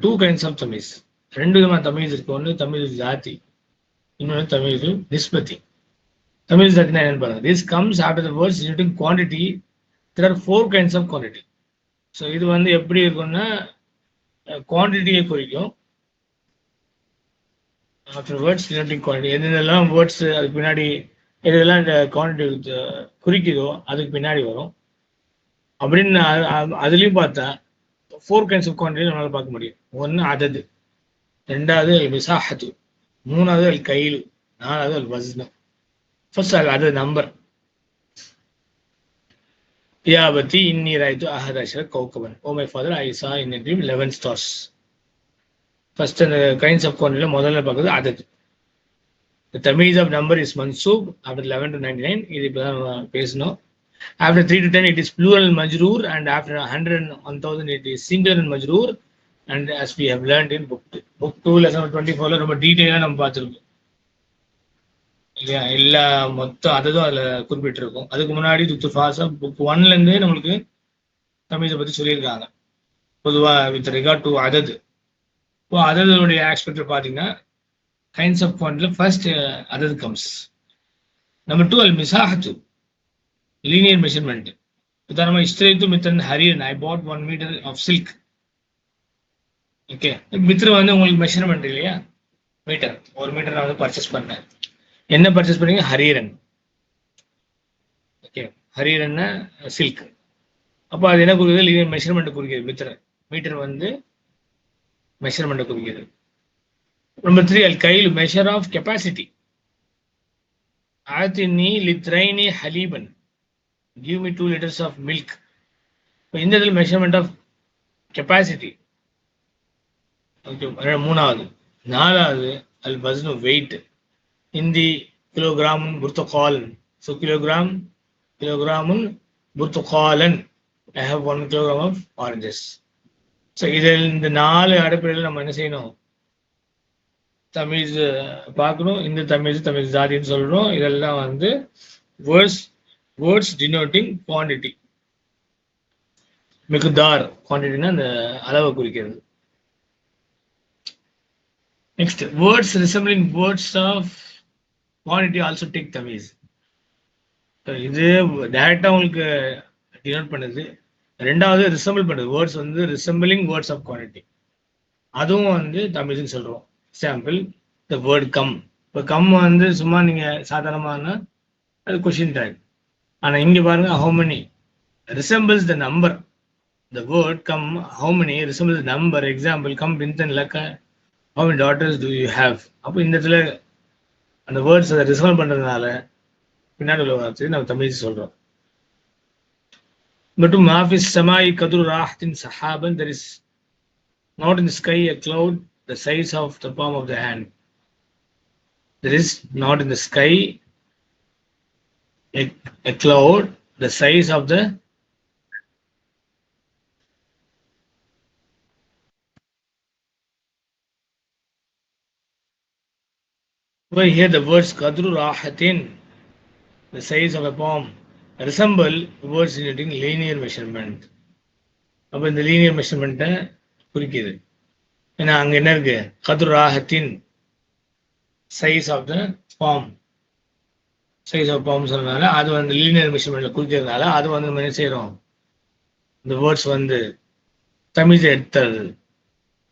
two kinds of tamyiz. ரெண்டு விதமான tamyiz இருக்கு. ஒன்று tamyiz ஜாதி, இன்னொன்று tamyiz நிஸ்பதி. tamyiz ஜாதினா என்னன்னு பாருங்க. This comes after the words denoting quantity. There are four kinds of quantity. So இது வந்து எப்படி இருக்கும்னா குவான்டிட்டியை குறிக்கும். ஆஃப்டர் வேர்ட்ஸ் denoting quantity, எதெல்லாம் வேர்ட்ஸ் அதுக்கு பின்னாடி எதெல்லாம் இந்த குவான்டிட்டி குறிக்குதோ அதுக்கு பின்னாடி வரும் அப்படின்னு அதுலேயும் பார்த்தா ஃபோர் கைண்ட்ஸ் ஆஃப் குவான்டிட்டி நம்மளால பார்க்க முடியும். ஒன்று அதது, ரெண்டாவது அல் மிசாஹத்து, மூணாவது அல் கைலு, நாலாவது அல் வஸ்னு. ஃபர்ஸ்ட் அது நம்பர். யாபத்தி இன்னி ராய்த்து அஹதாஷர கௌகபன். ஓ மை ஃபாதர் ஐ சா இன் எ ட்ரீம் 11 stars. ஃபர்ஸ்ட் அந்த கைண்ட்ஸ் ஆஃப் குவான்டிட்டியில் முதல்ல பார்க்குறது அதது. The tamyiz of number is mansub after 11 to 99. இது இப்போ தான் பேசணும். After 3 to 10 it is plural and majroor, and after 100 and 1000 it is singular and majroor. And as we have learned in book 2 lesson 24 ரொம்ப டீடைலா நம்ம பார்த்துருக்கோம் இல்லையா. எல்லா மொத்தம் அதுவும் அதுல குறிப்பிட்டிருக்கும். அதுக்கு முன்னாடி துத்து ஃபாசா புக் 1ல இருந்தே நம்மளுக்கு தமிழை பத்தி சொல்லியிருக்காங்க. பொதுவா வித் ரிகார்ட் டு அதது. இப்போ அதனுடைய ஆஸ்பெக்ட் பார்த்தீங்கன்னா கைண்ட்ஸ் ஆஃப் குவான்டிட்டியில் ஃபர்ஸ்ட் அதது கம்ஸ். நம்பர் 2 அல் மிசாஹத்து, லீனியர் மெஷர்மெண்ட். உதாரணமா இஸ்ரேத்து மித்தன் ஹரியன், I bought 1 meter of silk. Okay, மித்ரு வந்து உங்களுக்கு மெஷர்மெண்ட் இல்லையா, மீட்டர். 1 meter நான் வந்து பர்ச்சேஸ் பண்ணேன். என்ன பர்ச்சேஸ் பண்ணீங்க? ஹரீரன். ஓகே, ஹரீரன்னா சில்க். அப்போ அது என்ன குறிக்கிறது? லீனியர் மெஷர்மெண்ட் குறிக்கிறது. மீட்டர் வந்து மெஷர்மெண்ட் குறிக்கிறது. நம்பர் 3 அல் கைல், மெஷர் ஆஃப் கெப்பாசிட்டி. ஆத்தினி லித்ரைனி ஹலீபன், give me 2 liters of milk. இப்போ இந்த இதில் மெஷர்மெண்ட் ஆஃப் கெப்பாசிட்டி. ஓகே, மூணாவது. நாலாவது அல் வஸ்னு, வெயிட். இந்தி கிலோகிராம் புர்துகாலன். ஸோ கிலோகிராமுன் புர்துகாலன். I have 1 kilogram of oranges. So இதில் இந்த 4 அடிப்படையில் நம்ம என்ன செய்யணும்? தமிழ் பார்க்கணும். இந்த தமிழ் ஜாதின்னு சொல்றோம். இதெல்லாம் வந்து வேர்ட்ஸ் டினோட்டிங் குவான்டிட்டி. மிகுதார், குவான்டிட்டினா அந்த அளவை குறிக்கிறது. Next, words resembling words of quantity also take Tamil. இது டைரக்டா உங்களுக்கு டினோட் பண்ணுது. ரெண்டாவது ரிசம்பிள் பண்ணுது. வேர்ட்ஸ் வந்து ரிசம்பிளிங் வேர்ட்ஸ் ஆஃப் குவான்டிட்டி, அதுவும் வந்து தமிழ்னு சொல்றோம். Example the word come. இப்போ கம் வந்து சும்மா நீங்க சாதாரணமான அது கொஸ்டின் டைப். ஆனா இங்க பாருங்க, how many resembles the number. The word come, how many resembles the number. Example, come bintan laka, how many daughters do you have. அப்போ இந்த இடத்துல அந்த வேர்ட்ஸ் அதை ரிசம்பிள் பண்றதுனால பின்னாடி உள்ள வார்த்தை நம்ம தமிழ் சொல்றோம். But மாஃபி சமாய் கதுரு ராஹத்தின் சஹாபன், there is not in the sky a cloud the size of the palm of the hand. There is not in the sky a cloud the size of the Well, here the words kadru rahatin, the size of a palm, resemble words denoting linear measurement. அப்போ இந்த linear மெஷர்மெண்ட்டை குறிக்குது. ஏன்னா அங்க என்ன இருக்கு? கதுரு ராஹத்தின், size of the palm. Size of palm சொன்னதுனால அது வந்து லீனியர் மெஷர்மெண்ட்ல குறிக்கிறதுனால அது வந்து நம்ம என்ன செய்யறோம்? இந்த வேர்ட்ஸ் வந்து தமிழை எடுத்துறது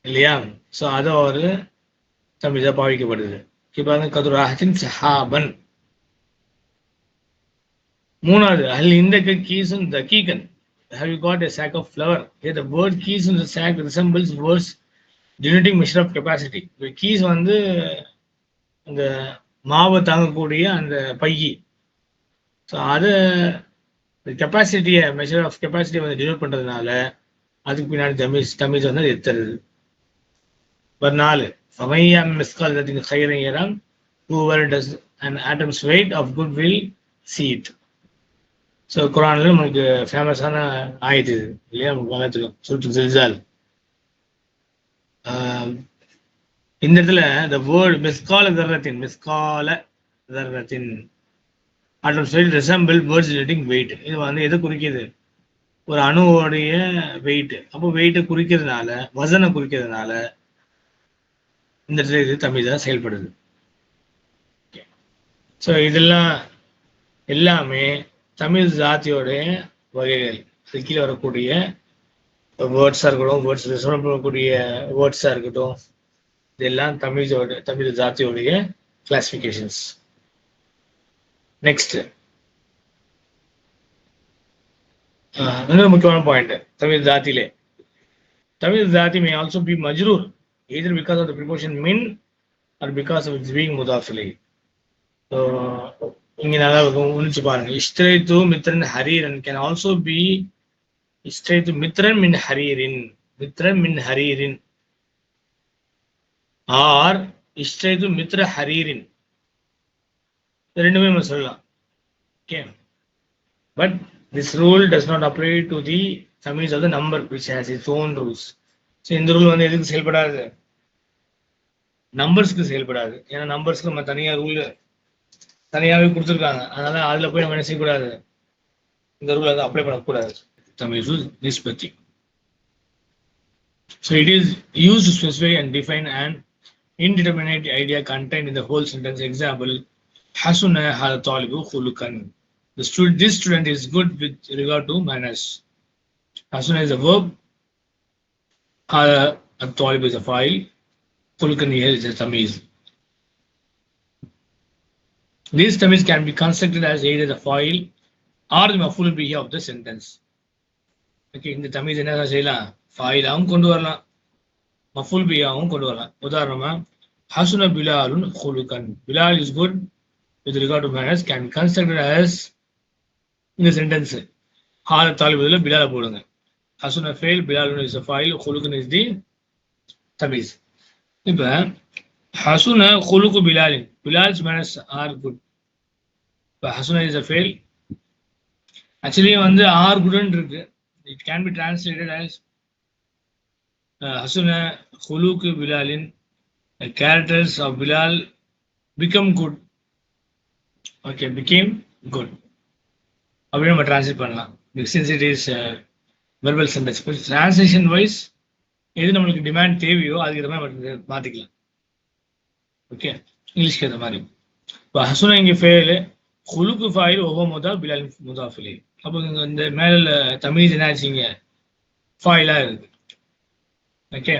இல்லையா. ஸோ அது ஒரு தமிழா பாவிக்கப்படுது. இப்போ கதுரு ராஹத்தின் சஹாபன். மூணாவது அல் இந்த கீசுன் தகீகன், have you got a sack of flour. Here the word keys in the sack resembles words denoting measure of capacity. The keys வந்து அந்த மாவை தாங்கக்கூடிய அந்த பையி. ஸோ அது கெப்பாசிட்டியை மெஷர் ஆஃப் கெப்பாசிட்டியை வந்து டினோட் பண்றதுனால அதுக்கு பின்னாடி தமிழ் வந்து எத்துறது. 4 ஃபமையா miss call தத்தின் கைரன் ஏறாம், whoever does an atom's weight of good will see it. So குரான்ல நமக்கு ஃபேமஸான ஆயுது இல்லையா, உலகத்துக்கு சுற்று ஜில்சால். இந்த இடத்துல the word மிஸ்கால தர்ரத்தின் atom's weight resemble words denoting weight. இது வந்து எதை குறிக்குது? ஒரு அணுவோடைய வெயிட். அப்போ வெயிட்டை குறிக்கிறதுனால, வசனை குறிக்கிறதுனால இந்த இடத்துல இது தமிழ் தான் செயல்படுது. ஸோ இதெல்லாம் எல்லாமே தமிழ் ஜாதியோடைய வகைகள். அது கீழே வரக்கூடிய வேர்ட்ஸாக இருக்கட்டும், வேர்ட்ஸ் பண்ணக்கூடிய வேர்ட்ஸாக இருக்கட்டும், இதெல்லாம் தமிழ் ஜாதியோடைய கிளாசிஃபிகேஷன்ஸ். நெக்ஸ்ட் இன்னொரு முக்கியமான பாயிண்ட் தமிழ் ஜாதியிலே. தமிழ் ஜாதி may also be majrur either because of the preposition min or because of its being mudaf ilayh. So இங்க நல்லா உணிச்சு பாருங்க. இஷ்ட்ரைத்து Mithran ஹரீரன் can also be இஷ்ட்ரைத்து Mithran மின் ஹரீரின், மித்ரன் மின் ஹரீரின், ஆர் இஷ்ட்ரைத்து மித்ர ஹரீரின். ரெண்டுமே நம்ம சொல்லலாம். Okay, but this rule does not apply to the Tamils of the number which has its own rules. So இந்த rule வந்து எதுக்கு செயல்படாது? நம்பர்ஸ்க்கு செயல்படாது. ஏன்னா நம்பர்ஸ்க்கு நம்ம தனியா ரூல் தனியாவே கொடுத்துருக்காங்க. அதனால அதுல போய் நம்ம என்ன செய்யக்கூடாது, இந்த ரூல் வந்து அப்ளை பண்ணக்கூடாது. தமிழ் ரூல் நிஸ்பத்தி. So it is used to specify and define an indeterminate idea contained in the whole sentence. Example, hasuna hada talibu khulukan. This student is good with regard to manners. Hasuna is a verb, hada at-talib is a file, khulukan here is a tamiz. These tamiz can be constructed as either the file or the maf'ul bihi of the sentence. Okay, இந்த தமீஸ் என்ன செய்யலாம்? ஃபைலாவும் கொண்டு வரலாம், மஃபூல் பியாவும் கொண்டு வரலாம். உதாரணமா, ஹசுன பிலாலுன் ஹுலுகன். Bilal is good with regard to manners can be constructed as இந்த சென்டென்ஸ் ஹால தாலிபுல பிலால போடுங்க. ஹசுன ஃபெயில், பிலாலுன் இஸ் a file, ஹுலுகன் இஸ் தி தமீஸ். இப்ப ஹசுன ஹுலுகு பிலாலின், பிலால்ஸ் manners are good. இப்ப ஹசுன இஸ் a fail. ஆக்சுவலி வந்து ஆர் குட்னு இருக்கு. It can be translated as Hasuna khuluq Bilalin, the characters of Bilal become good. Okay, became good. அப்படி நம்ம டிரான்ஸ்லேட் பண்ணலாம். Since it is verbal sentence, translation wise எது நம்மளுக்கு டிமாண்ட் தேவையோ அதுக்கு ஏற்ற மாதிரி மாத்திக்கலாம். ஓகே, இங்கிலீஷ்க்கு ஏற்ற மாதிரி. இப்போ ஹசுனா இங்கே ஃபெயில், ஹுலுக்கு ஃபாயில், ஒவ்வொரு முதா பிலால் முதாஃபிலே. அப்போ இந்த மேல தமிழ் என்ன ஆச்சுங்க, ஃபாயிலா இருக்கு. ஓகே,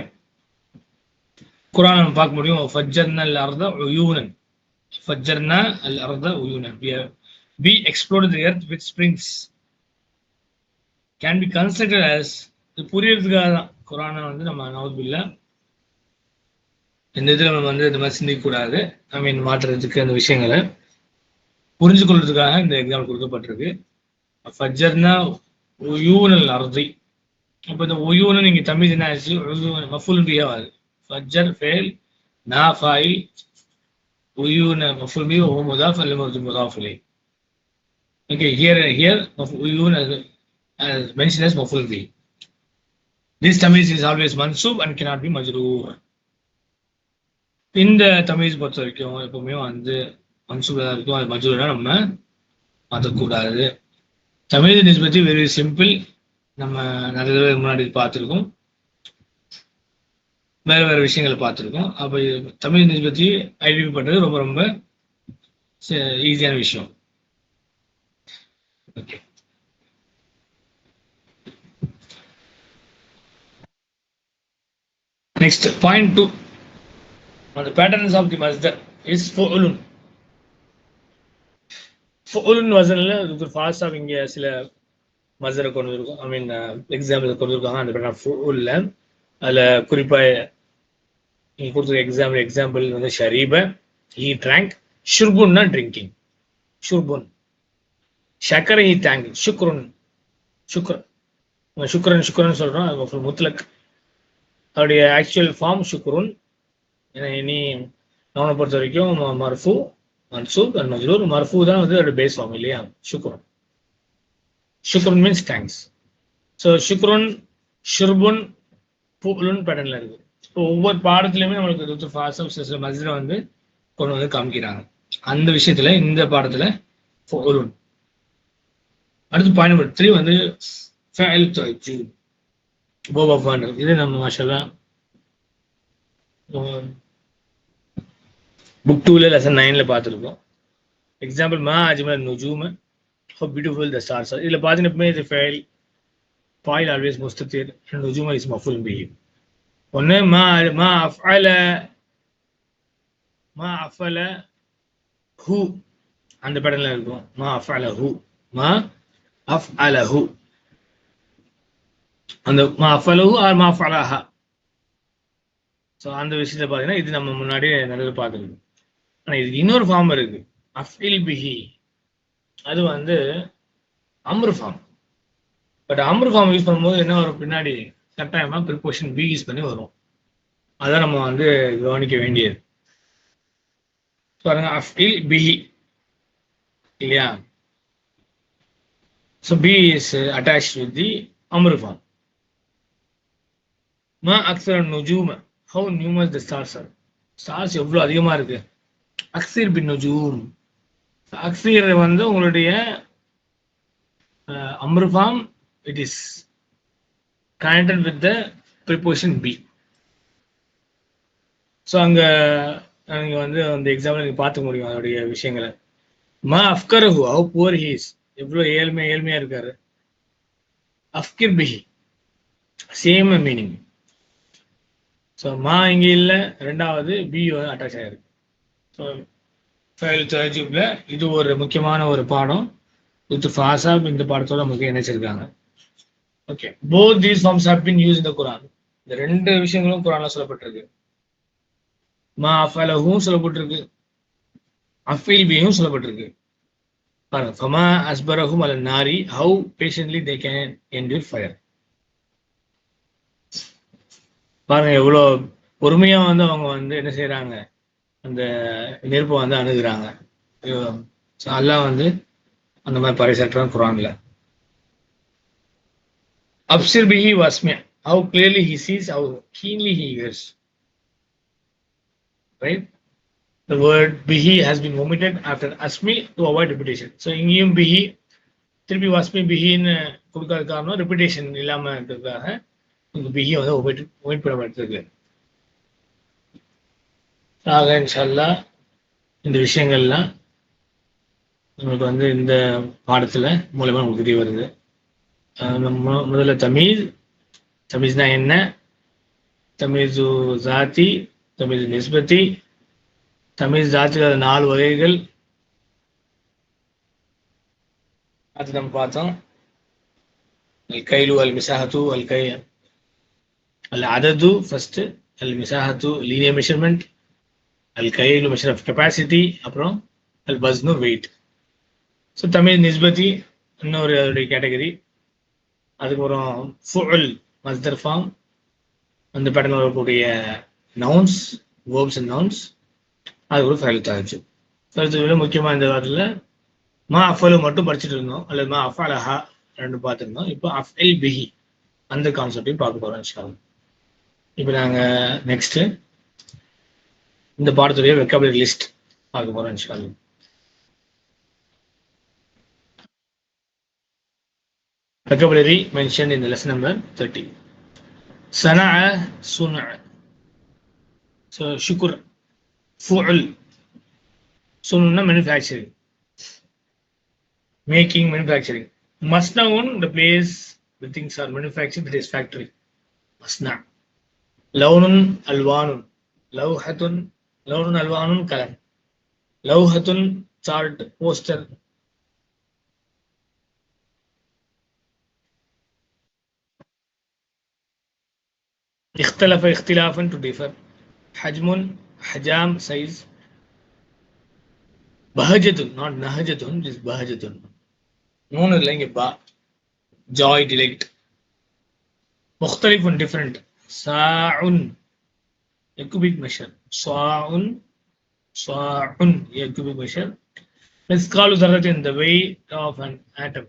குரான் நம்ம பார்க்க முடியும். ஃபஜ்ஜர்னா அல் அர்த உயூனன், ஃபஜ்ஜர்னா அல் அர்த உயூனன், we exploded the earth with springs. Can be constructed as, இது புரியறதுக்காக தான் குரானை வந்து நம்ம நவுதுபில்லா இந்த இதில் நம்ம வந்து இந்த மாதிரி சிந்திக்கக்கூடாது. ஐ மீன் மாற்றுறதுக்கு அந்த விஷயங்களை புரிஞ்சு கொள்றதுக்காக இந்த எக்ஸாம்பிள் கொடுக்கப்பட்டிருக்கு. ஃபஜ்ஜர்னா உயூனல் அர்தி. அப்போ இந்த உயூனு நீங்க தமிழ் என்ன ஆச்சு, மஃபூல் பிஹா வருது. ஃபஜ்ஜர் ஃபேல், நா ஃபாயில், உயூன மஃபூல் பிஹா, ஓ முதாஃப் அல்ல முதாஃப் இலைஹ். Okay, here உயூன் as mentioned as மஃபூல் பிஹி. This tamyiz is always mansub and cannot be majroor. இந்த தமிழ் பொறுத்த வரைக்கும் எப்பவுமே வந்து மன்சூபா இருக்கும், அது மஜ்ரூரா நம்ம மாற்றக்கூடாது. தமிழ் நிஸ்பத்தி வெரி சிம்பிள். நம்ம நிறைய தடவை முன்னாடி பார்த்துருக்கோம், வேற வேற விஷயங்களை பார்த்துருக்கோம். அப்போ தமிழ் நிஸ்பத்தி ஐடென்டிஃபை பண்ணுறது ரொம்ப ரொம்ப ஈஸியான விஷயம். Okay, next point 2, the patterns of the masdar is ஃபுஉலுன். ஃபுஉலுன் வசனில் இதுக்கு ஃபாஸ்டாக இங்கே சில மஸ்தரை கொண்டு இருக்கும். ஐ மீன் எக்ஸாம்பிள் கொடுத்துருக்காங்க. அந்த பேட்டர்ன் ஃபுஉல்ல அதில் குறிப்பாக நீங்கள் கொடுத்துருக்க எக்ஸாம்பிள் வந்து ஷரீப, ஹீ ட்ராங்க். ஷுர்புன்னா ட்ரிங்கிங், ஷுர்புன். ஷக்கர, ஹீ தேங்க். ஷுக்ருன், சுக்ரன் சொல்கிறோம். அது முத்லக். அவருடைய ஆக்சுவல் ஃபார்ம் ஷுக்ருன். ஏன்னா இனி அவனை பொறுத்த வரைக்கும் மர்ஃபு, மன்சூப் அண்ட் மஜ்ரூர். மர்ஃபு தான் வந்து அதோட பேஸ் ஃபார்ம் இல்லையா, ஷுக்ருன். ஷுக்ருன் மீன்ஸ் தேங்க்ஸ். ஸோ ஷுக்ருன், ஷுர்புன், ஃபுஉலுன் பேட்டர்ன்ல இருக்கு. இப்போ ஒவ்வொரு பாடத்துலையுமே நம்மளுக்கு ஃபாஸ்ட் மஸ்தரை வந்து கொண்டு வந்து காமிக்கிறாங்க. அந்த விஷயத்துல இந்த பாடத்துல ஃபுஉலுன். அடுத்து பாயிண்ட் நம்பர் 3 வந்து ஃபஅல்து அஜூப் போபா ஃபன். இது நம்ம மாஷாஅல்லாஹ் புக் 2ல லெசன் 9ல பார்த்துருக்கோம். எக்ஸாம்பிள் மா Ajmal நுஜூம, how beautiful the stars are. இதுல பாத்தீங்கன்னா எப்பவுமே இது ஃபைல் ஃபாயில் ஆல்வேஸ் முஸ்தத்திர், நுஜூம இஸ் மஃபூல் பிஹி. ஒன்னு மா மா அஃஅல, மா அஃஅல ஹு அந்த பேட்டர்ன்ல இருக்கும். மா அஃஅல ஹு, மா அஃஅல ஹு, அந்த மா அஃஅலஹு ஆர் மா அஃஅலஹா. ஸோ அந்த விஷயத்தை பார்த்தீங்கன்னா இது நம்ம முன்னாடியே நிறைய பார்த்துருக்கோம். ஆனால் இதுக்கு இன்னொரு ஃபார்ம் இருக்கு, அஃஇல் பிஹி. அது வந்து அம்ரு ஃபார்ம். பட் அம்ரு ஃபார்ம் யூஸ் பண்ணும்போது என்ன வரும், பின்னாடி கட்டாயமா ப்ரிப்போசிஷன் பி யூஸ் பண்ணி வரும். அதான் நம்ம வந்து கவனிக்க வேண்டியது. பாருங்க, அஃஇல் பிஹி இல்லையா? So B is attached with the அம்ரு ஃபார்ம். மா அக்ஸர் நுஜூம, how numerous the stars are. Stars எவ்வளோ அதிகமா இருக்கு. அக்ஸிர் பின் நுஜூம், அக்ஸிர் வந்து உங்களுடைய அம்ரு form, it is connected with the preposition B. So அங்க நீங்க வந்து அந்த எக்ஸாம்பிள் நீங்க பார்த்துக்க முடியும் அதோடைய விஷயங்களை. மா அஃப்கரஹு, ஹவு புவர் ஹி இஸ், எவ்வளோ ஏழ்மையா இருக்காரு. அஃப்கிர் பிஹி, சேம் மீனிங். ஸோ மா இங்கே இல்லை, ரெண்டாவது பி வந்து அட்டாச் ஆகிருக்கு. ஸோ ஃபைல் தஜூப்ல இது ஒரு முக்கியமான ஒரு பாடம். வித் ஃபாசாப் இந்த பாடத்தோட நமக்கு இணைச்சிருக்காங்க. Okay, both these forms have been used in the Quran. இந்த ரெண்டு விஷயங்களும் குர்ஆன்ல சொல்லப்பட்டிருக்கு. மா அஃஅலஹும் சொல்லப்பட்டிருக்கு, அஃஇல் பிஹும் சொல்லப்பட்டிருக்கு. பாருங்க, ஃபமா அஸ்பரஹும் அல நாரி, how patiently they can endure fire. பாருங்க எவ்வளோ பொறுமையா வந்து அவங்க வந்து என்ன செய்யறாங்க, அந்த நெருப்பை வந்து அணுகுறாங்க. அல்லாஹ் வந்து அந்த மாதிரி பறைசாற்றுறான் குர்ஆன்ல. அப்சிர் பிஹி வஸ்மி, how clearly he sees, how keenly he hears. Right? The word bihi has been omitted after asmi to avoid repetition. So இங்கேயும் bihi திருப்பி வஸ்மி பிஹின்னு கொடுக்காத காரணம் ரிப்பிட்டேஷன் இல்லாம இருக்கிறதுக்காக இந்த பிஹி வந்து ஒமிட் பண்ணப்பட்டிருக்கு. ஆக இன்ஷா இந்த விஷயங்கள்லாம் நம்மளுக்கு வந்து இந்த பாடத்துல மூலமா நமக்கு தெரிய வருது. முதல்ல தமீஸ்னா என்ன, தமீசு ஜாத்தி, தமீசு நிஸ்பத்தி, தமீஸ் ஜாத்தில 4 வகைகள் அது நம்ம பார்த்தோம். அல் கைலு அல் மிசாஹத்து அல் கை அல் அதது ஃபர்ஸ்ட், அல் மிசாஹத்து லீனியர் மெஷர்மெண்ட், அல் கைலு மெஷர் ஆஃப் கெப்பாசிட்டி, அப்புறம் அல் வஸ்னு வெயிட். ஸோ தமீஸ் நிஸ்பத்தி இன்னொரு அதோடைய கேட்டகரி. அதுக்கப்புறம் ஃபுல் மஸ்தர் ஃபார்ம், அந்த பேட்டர்ன் வரக்கூடிய நவுன்ஸ், வேர்ப்ஸ் அண்ட் நவுன்ஸ், அது கூட ஃபைல் தாச்சு. ஃபைல் முக்கியமாக இந்த வாரத்தில் மா அஃபலு மட்டும் படிச்சுட்டு இருந்தோம், அல்லது மா அஃபலஹா ரெண்டு பார்த்துருந்தோம். இப்போ அஃஇல் பிஹி அந்த கான்செப்டையும் பார்க்க போகிறோம் இன்ஷா அல்லாஹ். இப்போ நாங்கள் நெக்ஸ்ட் இந்த பாடத்துடைய வெக்காபுலரி லிஸ்ட் பார்க்க போகிறோம் இன்ஷா அல்லாஹ். Vocabulary mentioned in the lesson number 30. Sana'a, sun'a. So, shukr, fu'l. Sunna, manufacturing. Making, manufacturing. Masna'un, the place the things are manufactured, it is factory. Masna'. Lawnun, alwanun. Lawhatun, lawnun, alwanun, color. Lawhatun, chart, poster. اختلف اختلافا to differ. حجم, حجام, size. Bahajatun, not nahajatun, it is bahajatun. Noon இல்லைங்க பா, joy, delight. முக்தலிஃபுன், different. சாஉன், a cubic measure. சாஉன், சாஉன், a cubic measure. மிஸ்காலு தர்ரத்தின், the weight of an atom.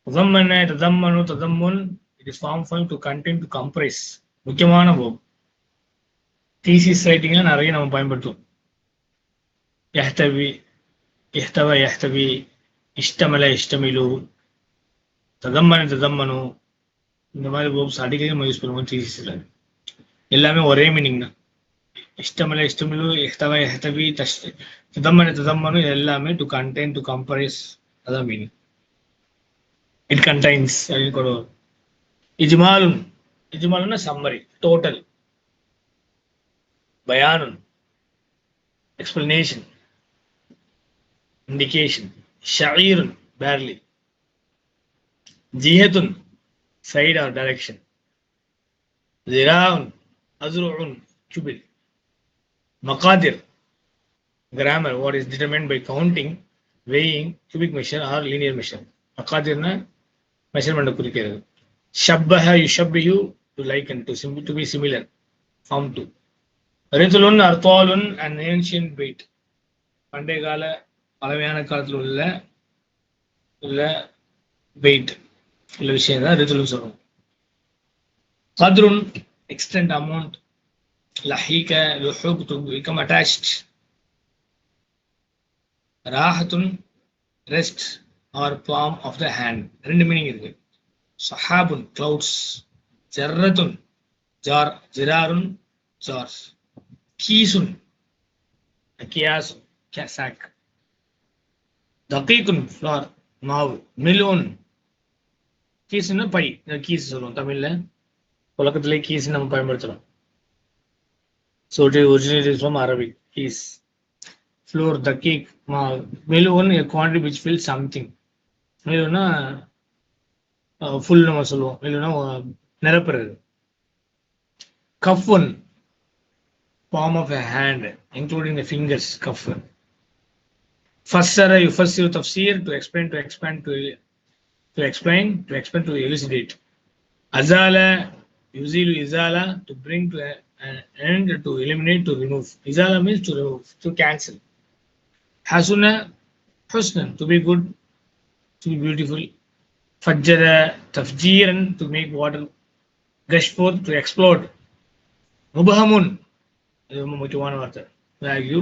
தம்மன, தம்மனு, ததம்முன், it is form to contain, to compress. முக்கியமான verb. thesis ரைட்டிங்ல நிறைய நம்ம பயன்படுத்துவோம். يحتوي, يحتوى, يحتوي, اشتمل, يشتمل. ததம்மனு இந்த மாதிரி verbs அடிக்கடி நம்ம யூஸ் பண்ணுவோம் தீசிஸ்ல. எல்லாமே ஒரே மீனிங் தான். இஷ்டமல்ல இஷ்டமில்லு எஹ்தவ எஹ்தவி ததம்மனு எல்லாமே டு கண்டெயின் டு கம்பரைஸ் அதான் மீனிங். இட் கண்டைன்ஸ் அப்படின்னு கூட வரும். இஜ்மாலுன்னா சம்மரி டோட்டல். பயானுன் explanation, indication. Sha'irun barely. Jihatun side or direction. Zira'un azru'un cubit. Maqadir grammar, what is determined by counting, weighing, cubic measure or linear measure. Maqadirna measurement குறிக்கிறது. Shabbaha yushabbihu to liken, to be similar, form to. ரிதுலுன் அர்த்தாலுன் an ancient bait, பண்டைய கால பழமையான காலத்தில் உள்ள wait உள்ள விஷயம் தான் ரிதுலுன்னு சொல்லுவோம். கத்ருன் extent, amount. லஹீக லுஹூக் to become attached. ராஹத்துன் rest or palm of the hand, ரெண்டு மீனிங் இருக்கு. சஹாபுன் clouds. ஜர்ரத்துன் ஜார், ஜிராருன் ஜார்ஸ். கீசுன் கியாஸ் சாக். தகீக்குன் ஃப்ளார் மாவு. மிலோன் கீசுன்னு பை, கீஸ் சொல்லுவோம் தமிழ்ல. புழக்கத்திலே கீஸ் நம்ம பயன்படுத்துறோம். So it originates from Arabic, keys. Floor, daqiq, மிலோன் a quantity which fills something. மிலோன்னா ஃபுல் நம்ம சொல்லுவோம், மிலோன்னா நிரப்புறது. கஃபுன் palm of a hand, including the fingers, cuff. Fassara yufassiru tafsir, to explain, to expand, to explain, to expand, to elucidate. Azala yuzilu izala, to bring to an end, to eliminate, to remove. Izala means to remove, to cancel. Hasuna husnan, to be good, to be beautiful. Fajjara tafjiran, to make water gush forth, to explode. Mubhamun, இது ரொம்ப முக்கியமான வார்த்தை. Vague,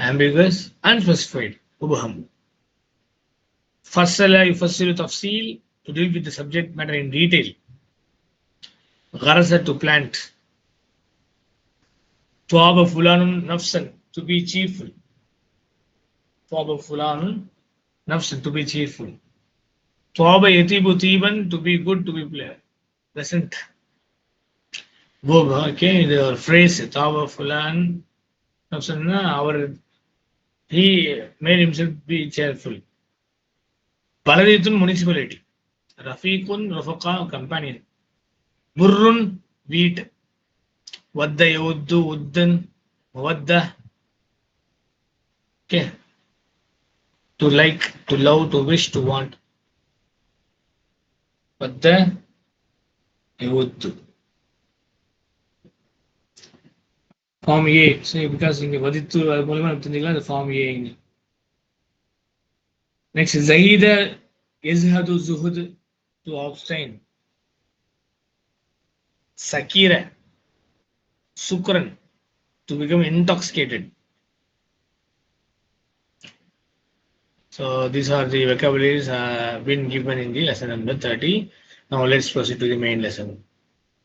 ambiguous, unspecified. உபஹம். ஃபஸ்ஸல யுஃபஸ்ஸிலு தஃப்ஸீல், to deal with the subject matter in detail. கரஸ, to plant. துவாப ஃபுலானுன் நஃப்ஸன், to be cheerful. துவாப ஃபுலானுன் நஃப்ஸன், to be cheerful. துவாப யதீபு தீபன், to be good, to be pleasant. Okay, இது ஒரு ஃப்ரேஸ். தாவ ஃபுலான் நஃப்ஸன்னா அவர், he made himself be cheerful. பலதீத்துன் முனிசிபாலிட்டி. ரஃபீக்குன் ரஃபகா கம்பெனியன். புர்ருன் வீட். வத்த யவுத்து உத்தன் மவத்த. Okay, to like, to love, to wish, to want. வத்த யவுத்து. Form A. பிகாஸ் இங்க வதித்து அது மூலமா தெரிஞ்சுக்கலாம், அது ஃபார்ம் ஏ. நெக்ஸ்ட் ஜஹீத யஸ்ஹது ஜுஹுத், டு அப்ஸ்டைன். சக்கீர சுக்ரன், to become intoxicated. So these are the vocabularies been given in the lesson number 30. Now let's proceed to the main lesson.